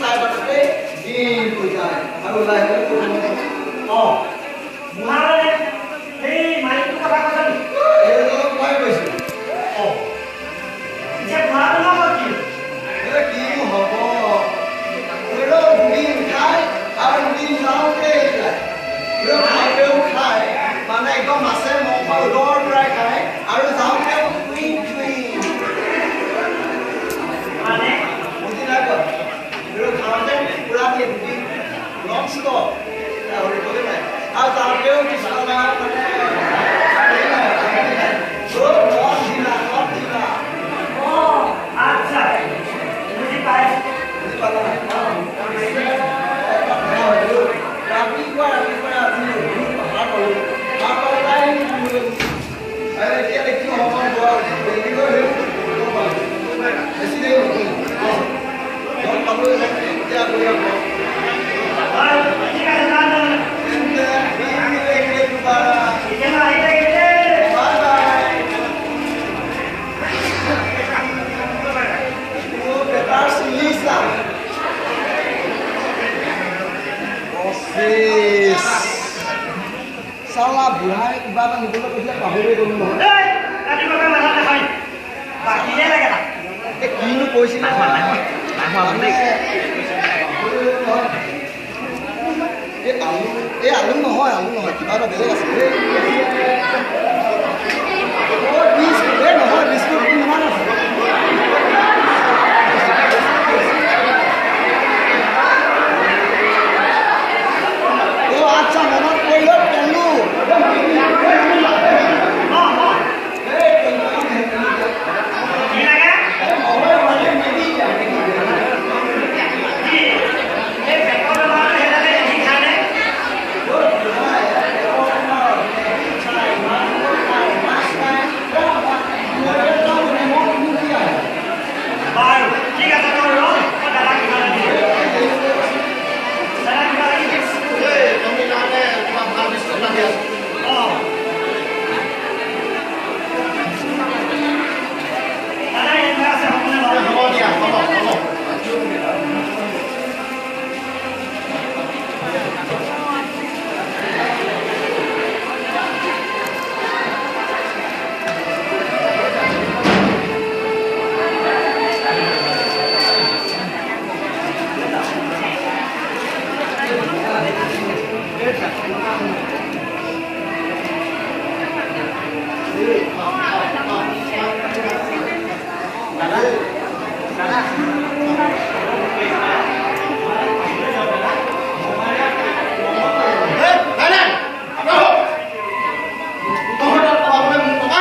চাই বাটতে দিন হৈ যায় আৰু ওলাই বুঢ়াৰে সেই মাইকটোৰ কথা কৈছা নেকি? এইজনক মই কৈছোঁ পিছে বুঢ়াজনৰ কি কিনো হ'ব দুদিন খাই আৰু দুদিন যাওঁতে যায় খাওঁতেও খায় মানে একদম মাছে মংস উদৰ পৰাই খায় আৰু যাওঁতেও মানে বুজি নাই পোৱা খাওঁতে পুৰা দিয়ে দুদিন নন ষ্টপ হৰিবলৈ নাই আৰু যাওঁতেও কিছুমান মানে আচ্ছা বুজি পাইছোঁ ৰাতিপুৱা আজি পাহাৰ কৰোঁ এতিয়া দেখি সময় বেছি দেৰি গম পালোঁ এতিয়া গৈ ঠিক আছে চালা বুঢ়াই কিবা এটা নিবলৈ কৈছিলে পাহৰি গ'লো নহয় কিনো কৈছিলে এই আলু নহয় কিবা এটা বেলেগ আছে নহয় বিস্কুট কিমান আছে আচ্ছা মনত পৰিল পেলু Gracias.